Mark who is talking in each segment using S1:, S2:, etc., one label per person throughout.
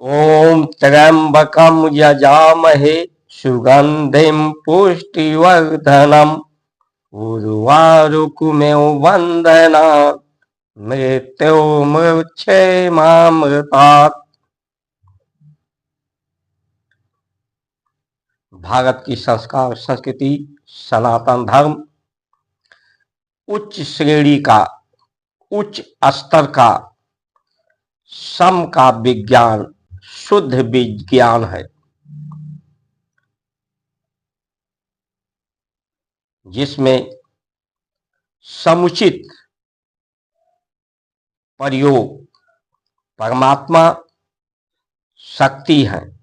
S1: ओम त्र्यंबकं यजामहे सुगंधिं पुष्टिवर्धनम् उर्वारुकमेव वन्दनात् मृत्युर्मुक्षेमामृतात्। भारत की संस्कार संस्कृति सनातन धर्म उच्च श्रेणी का, उच्च स्तर का, सम का विज्ञान, शुद्ध विज्ञान है, जिसमें समुचित प्रयोग परमात्मा शक्ति है।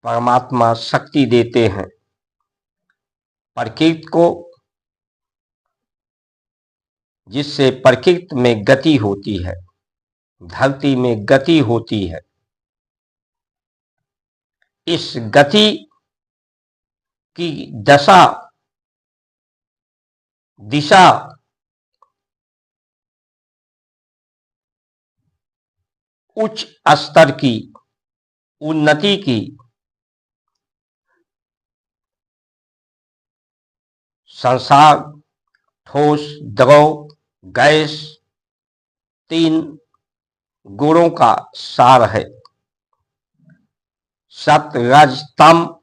S1: परमात्मा शक्ति देते हैं प्रकृति को, जिससे प्रकृति में गति होती है, धरती में गति होती है। इस गति की दिशा उच्च स्तर की उन्नति की, संसार ठोस, द्रव, गैस तीन गुणों का सार है। सत्व रज तम,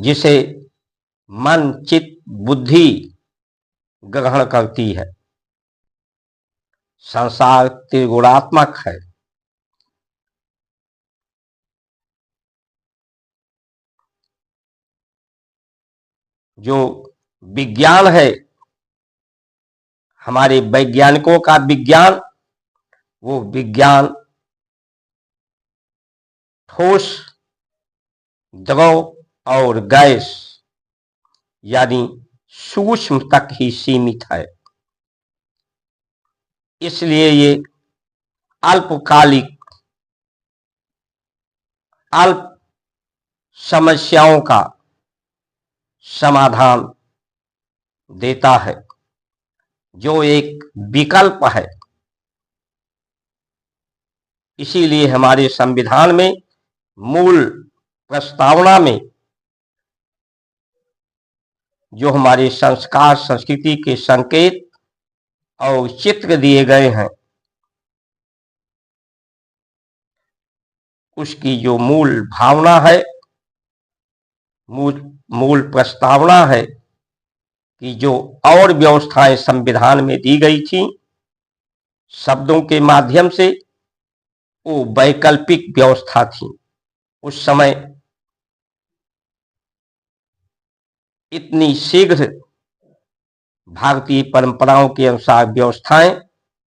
S1: जिसे मन चित्त बुद्धि ग्रहण करती है। संसार त्रिगुणात्मक है। जो विज्ञान है, हमारे वैज्ञानिकों का विज्ञान, वो विज्ञान ठोस, द्रव और गैस यानी सूक्ष्म तक ही सीमित है। इसलिए ये अल्पकालिक, अल्प समस्याओं का समाधान देता है, जो एक विकल्प है। इसीलिए हमारे संविधान में मूल प्रस्तावना में जो हमारे संस्कार संस्कृति के संकेत और चित्र दिए गए हैं, उसकी जो मूल भावना है, मूल प्रस्तावना है कि जो और व्यवस्थाएं संविधान में दी गई थी शब्दों के माध्यम से, वो वैकल्पिक व्यवस्था थी। उस समय इतनी शीघ्र भारतीय परंपराओं के अनुसार व्यवस्थाएं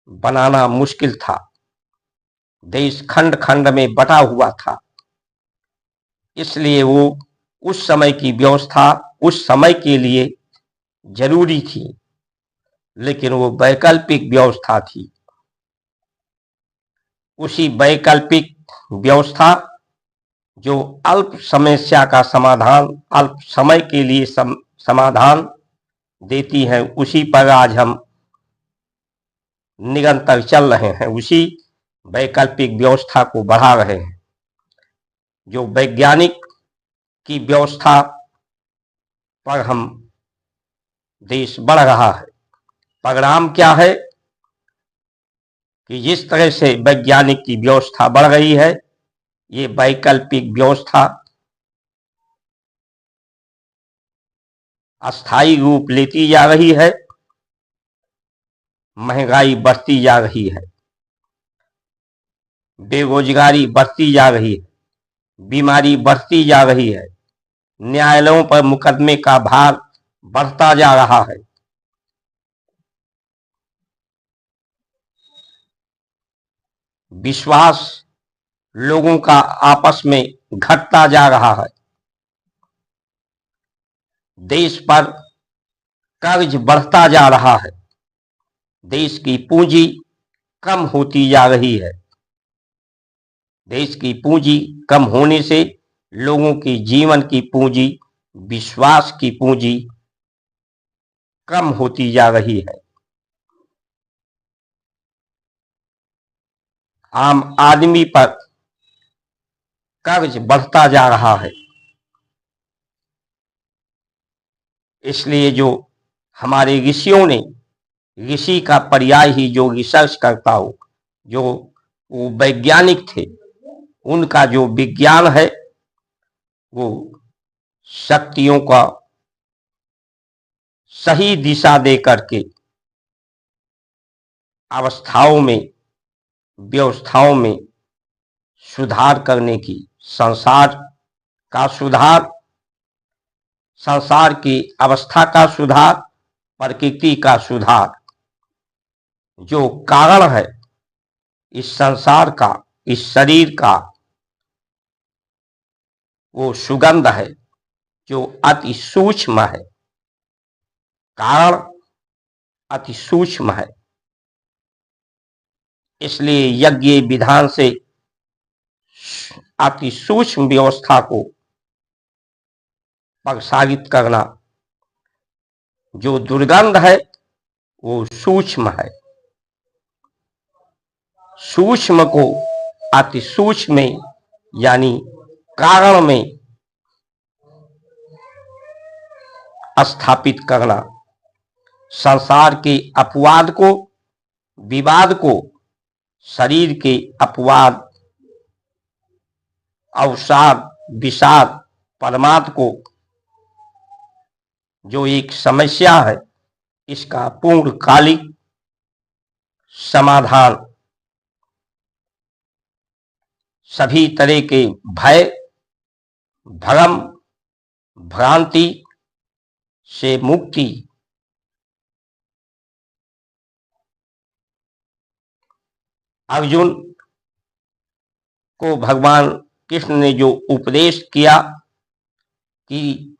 S1: बनाना मुश्किल था। देश खंड खंड में बटा हुआ था। इसलिए वो उस समय की व्यवस्था उस समय के लिए जरूरी थी, लेकिन वो वैकल्पिक व्यवस्था थी। उसी वैकल्पिक व्यवस्था जो अल्प समस्या का समाधान, अल्प समय के लिए समाधान देती है, उसी पर आज हम निरंतर चल रहे हैं। उसी वैकल्पिक व्यवस्था को बढ़ा रहे हैं। जो वैज्ञानिक की व्यवस्था पर हम देश बढ़ रहा है, परिणाम क्या है कि जिस तरह से वैज्ञानिक की व्यवस्था बढ़ रही है, ये वैकल्पिक व्यवस्था अस्थायी रूप लेती जा रही है। महंगाई बढ़ती जा रही है, बेरोजगारी बढ़ती जा रही है, बीमारी बढ़ती जा रही है, न्यायालयों पर मुकदमे का भार बढ़ता जा रहा है। विश्वास लोगों का आपस में घटता जा रहा है। देश पर कर्ज बढ़ता जा रहा है। देश की पूंजी कम होती जा रही है। देश की पूंजी कम होने से लोगों की जीवन की पूंजी, विश्वास की पूंजी कम होती जा रही है। आम आदमी पर कर्ज बढ़ता जा रहा है। इसलिए जो हमारे ऋषियों ने, ऋषि का पर्याय ही जो रिसर्च करता हो, जो वो वैज्ञानिक थे, उनका जो विज्ञान है वो शक्तियों का सही दिशा दे करके अवस्थाओं में, व्यवस्थाओं में सुधार करने की, संसार का सुधार, संसार की अवस्था का सुधार, प्रकृति का सुधार, जो कारण है इस संसार का, इस शरीर का, वो सुगंध है जो अति सूक्ष्म है। कारण अति सूक्ष्म है, इसलिए यज्ञ विधान से अति सूक्ष्म व्यवस्था को प्रसारित करना। जो दुर्गंध है वो सूक्ष्म है, सूक्ष्म को अति सूक्ष्म में यानी कारण में स्थापित करना, संसार के अपवाद को, विवाद को, शरीर के अपवाद, अवसाद, विषाद, परमात्म को, जो एक समस्या है, इसका पूर्णकालिक समाधान, सभी तरह के भय, भ्रम, भ्रांति से मुक्ति, अर्जुन को भगवान कृष्ण ने जो उपदेश किया कि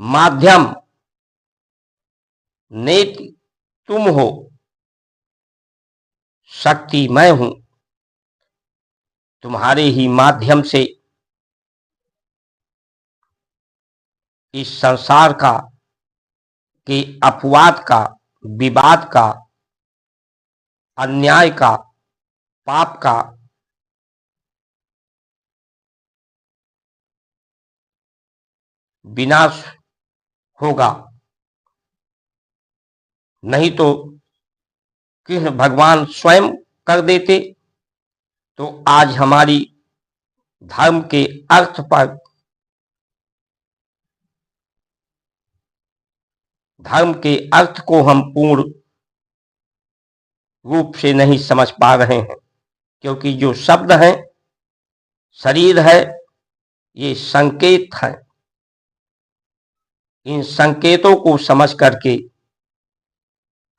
S1: माध्यम नेति तुम हो, शक्ति मैं हूं, तुम्हारे ही माध्यम से इस संसार का, के अपवाद का, विवाद का, अन्याय का, पाप का विनाश होगा। नहीं तो कृष्ण भगवान स्वयं कर देते तो आज हमारी धर्म के अर्थ पर, धर्म के अर्थ को हम पूर्ण रूप से नहीं समझ पा रहे हैं, क्योंकि जो शब्द हैं, शरीर है, ये संकेत हैं। इन संकेतों को समझ करके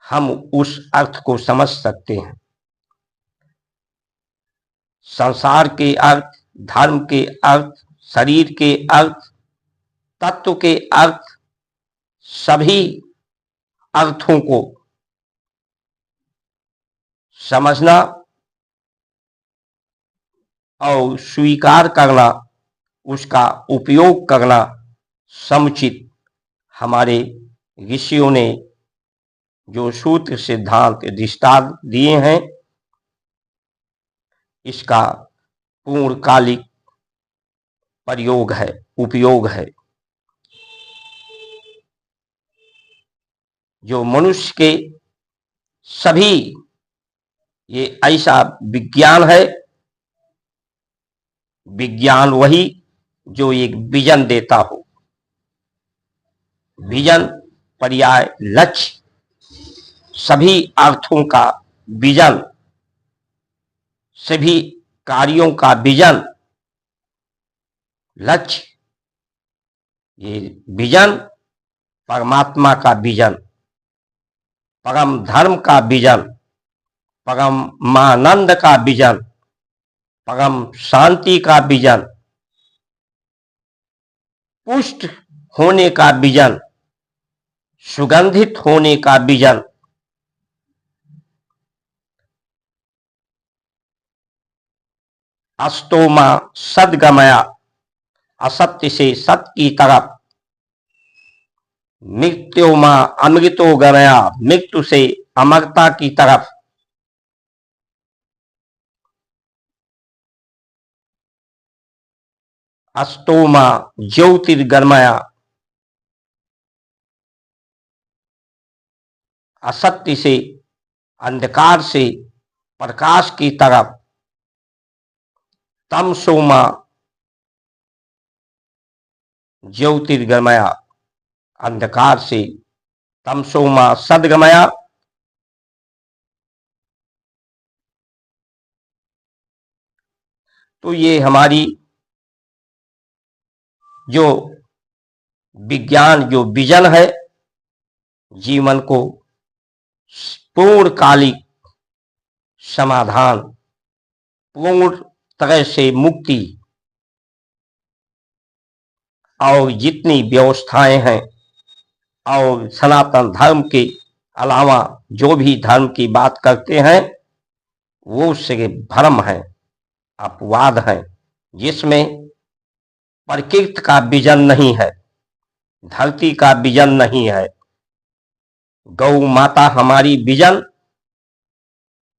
S1: हम उस अर्थ को समझ सकते हैं। संसार के अर्थ, धर्म के अर्थ, शरीर के अर्थ, तत्व के अर्थ, सभी अर्थों को समझना और स्वीकार करना, उसका उपयोग करना समुचित हमारे ऋषियों ने जो सूत्र, सिद्धांत, दृष्टांत दिए हैं, इसका पूर्णकालिक प्रयोग है, उपयोग है। जो मनुष्य के सभी, ये ऐसा विज्ञान है, विज्ञान वही जो एक विजन देता हो। विजन पर्याय लक्ष्य, सभी अर्थों का विजन, सभी कार्यों का विजन, लक्ष्य, ये विजन परमात्मा का विजन, परम धर्म का विजन, परमानंद का विजन, परम शांति का विजन, पुष्ट होने का विजन, सुगंधित होने का विजन, अस्तोमा सद्गमया, असत्य से सत्य की तरफ, मृत्योमा अमृतो गमया, मृत्यु से अमरता की तरफ, अस्तोमा ज्योतिर्गमया, असत्य से अंधकार से प्रकाश की तरफ, तमसोमा ज्योतिर्गमया, अंधकार से, तमसोमा सद्गमया, तो ये हमारी जो विज्ञान, जो विजन है, जीवन को पूर्णकालिक समाधान, पूर्ण तरह से मुक्ति, और जितनी व्यवस्थाएं हैं और सनातन धर्म के अलावा जो भी धर्म की बात करते हैं वो सिर्फ भ्रम है, अपवाद है, जिसमें प्रकृति का विजन नहीं है, धरती का विजन नहीं है। गौ माता हमारी विजन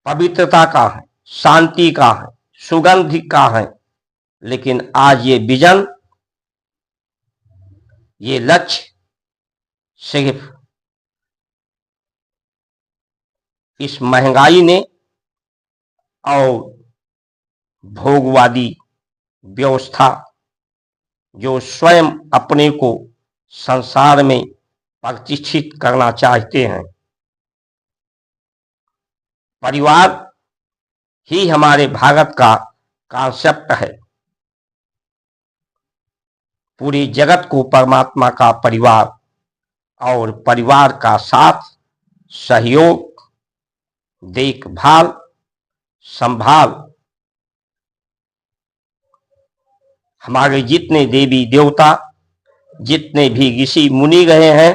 S1: पवित्रता का है, शांति का है, सुगंध का है, लेकिन आज ये विजन, ये लक्ष्य सिर्फ इस महंगाई ने और भोगवादी व्यवस्था जो स्वयं अपने को संसार में प्रतिष्ठित करना चाहते हैं। परिवार ही हमारे भारत का कॉन्सेप्ट है। पूरी जगत को परमात्मा का परिवार और परिवार का साथ, सहयोग, देखभाल, संभाल, हमारे जितने देवी देवता, जितने भी ऋषि मुनि रहे हैं,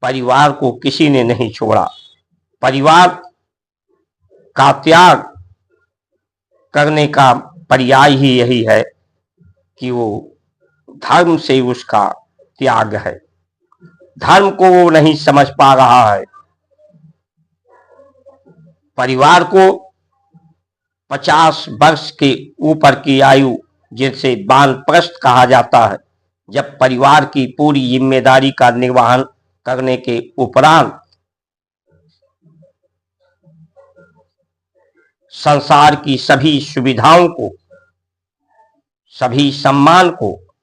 S1: परिवार को किसी ने नहीं छोड़ा। परिवार का त्याग करने का पर्याय ही यही है कि वो धर्म से उसका त्याग है। धर्म को वो नहीं समझ पा रहा है। परिवार को 50 वर्ष के ऊपर की आयु, जिसे वानप्रस्थ कहा जाता है, जब परिवार की पूरी जिम्मेदारी का निर्वहन करने के उपरांत संसार की सभी सुविधाओं को, सभी सम्मान को,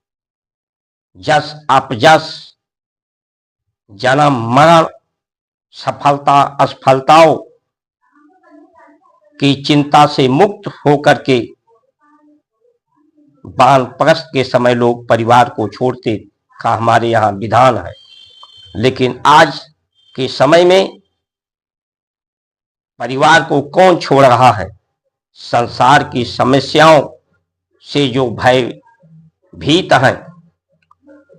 S1: जस अपजस, जन्म मरण, सफलता असफलताओं की चिंता से मुक्त होकर के वानप्रस्थ के समय लोग परिवार को छोड़ते का हमारे यहाँ विधान है। लेकिन आज के समय में परिवार को कौन छोड़ रहा है? संसार की समस्याओं से जो भयभीत हैं,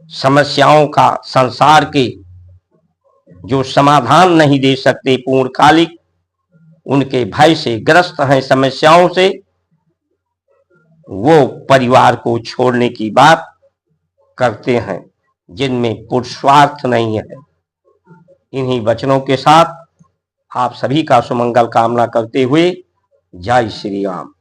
S1: समस्याओं का संसार के जो समाधान नहीं दे सकते पूर्णकालिक, उनके भय से ग्रस्त हैं, समस्याओं से, वो परिवार को छोड़ने की बात करते हैं जिनमें पुरुषार्थ नहीं है। इन्हीं वचनों के साथ आप सभी का सुमंगल कामना करते हुए जय श्री राम।